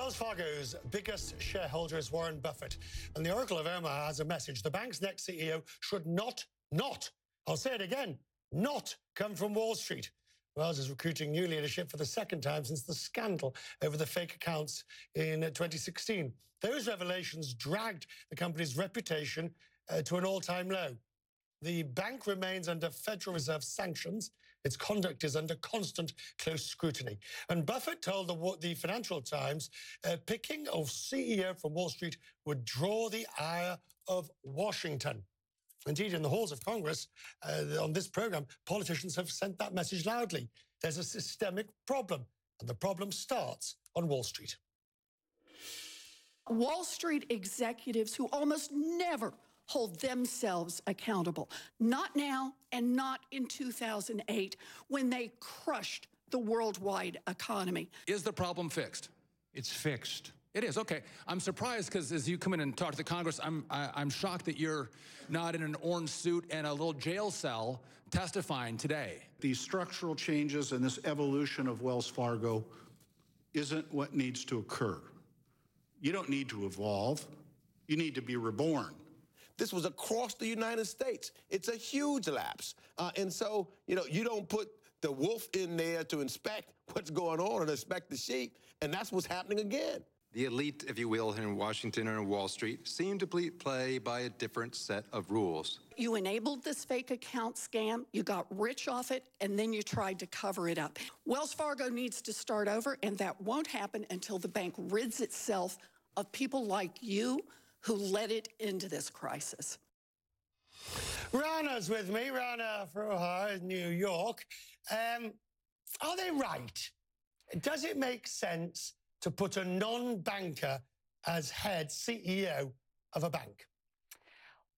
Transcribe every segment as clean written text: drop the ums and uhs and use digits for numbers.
Wells Fargo's biggest shareholder is Warren Buffett, and the Oracle of Omaha has a message. The bank's next CEO should not, I'll say it again, not come from Wall Street. Wells is recruiting new leadership for the second time since the scandal over the fake accounts in 2016. Those revelations dragged the company's reputation to an all-time low. The bank remains under Federal Reserve sanctions. Its conduct is under constant close scrutiny. And Buffett told the Financial Times picking a CEO from Wall Street would draw the ire of Washington. Indeed, in the halls of Congress, on this program, politicians have sent that message loudly. There's a systemic problem, and the problem starts on Wall Street. Wall Street executives who almost never hold themselves accountable. Not now and not in 2008 when they crushed the worldwide economy. Is the problem fixed? It's fixed. It is, okay. I'm surprised because as you come in and talk to the Congress, I'm shocked that you're not in an orange suit and a little jail cell testifying today. These structural changes and this evolution of Wells Fargo isn't what needs to occur. You don't need to evolve. You need to be reborn. This was across the United States. It's a huge lapse. And so, you don't put the wolf in there to inspect what's going on and inspect the sheep, and that's what's happening again. The elite, if you will, in Washington and Wall Street seem to play by a different set of rules. You enabled this fake account scam, you got rich off it, and then you tried to cover it up. Wells Fargo needs to start over, and that won't happen until the bank rids itself of people like you who led it into this crisis. Rana's with me, Rana Foroohar in New York. Are they right? Does it make sense to put a non-banker as head CEO of a bank?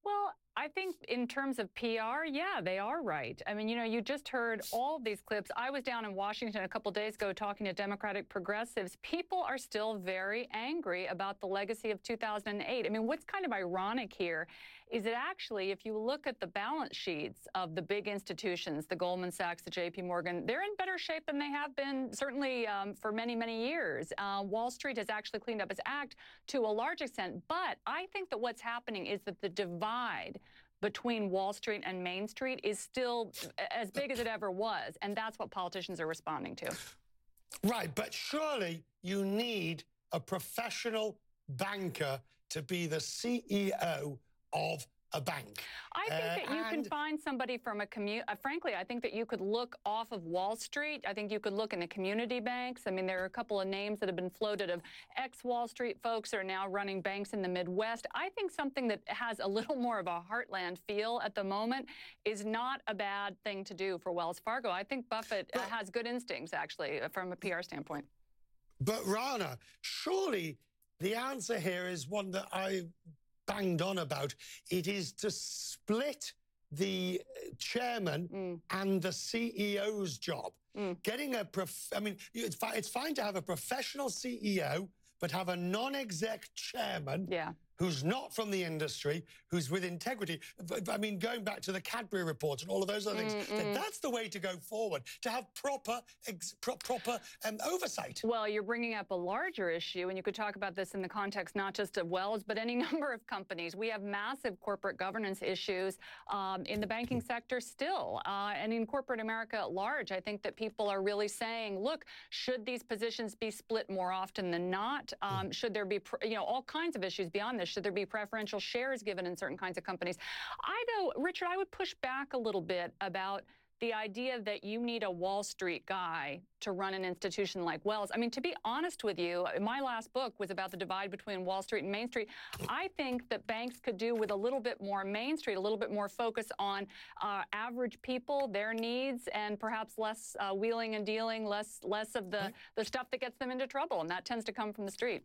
Well, I think in terms of PR, yeah, they are right. I mean, you just heard all these clips. I was down in Washington a couple days ago talking to Democratic progressives. People are still very angry about the legacy of 2008. I mean, what's kind of ironic here is that actually, if you look at the balance sheets of the big institutions, the Goldman Sachs, the JP Morgan, they're in better shape than they have been, certainly for many, many years. Wall Street has actually cleaned up its act to a large extent. But I think that what's happening is that the divide between Wall Street and Main Street is still as big as it ever was. And that's what politicians are responding to. Right, but surely you need a professional banker to be the CEO of a bank. I think that you can find somebody from a frankly, I think that you could look off of Wall Street. I think you could look in the community banks. I mean, there are a couple of names that have been floated of ex-Wall Street folks that are now running banks in the Midwest. I think something that has a little more of a heartland feel at the moment is not a bad thing to do for Wells Fargo. I think Buffett has good instincts, actually, from a PR standpoint. But Rana, surely the answer here is one that I banged on about. It is to split the chairman and the CEO's job. Getting I mean, it's fine to have a professional CEO, but have a non-exec chairman who's not from the industry, who's with integrity. I mean, going back to the Cadbury report and all of those other things, that's the way to go forward, to have proper oversight. Well, you're bringing up a larger issue, and you could talk about this in the context not just of Wells, but any number of companies. We have massive corporate governance issues in the banking sector still, and in corporate America at large. I think that people are really saying, look, should these positions be split more often than not? Should there be, all kinds of issues beyond this? Should there be preferential shares given in certain kinds of companies? Richard, I would push back a little bit about the idea that you need a Wall Street guy to run an institution like Wells. I mean, to be honest with you, my last book was about the divide between Wall Street and Main Street. I think that banks could do with a little bit more Main Street, a little bit more focus on average people, their needs, and perhaps less wheeling and dealing, less of the stuff that gets them into trouble, and that tends to come from the street.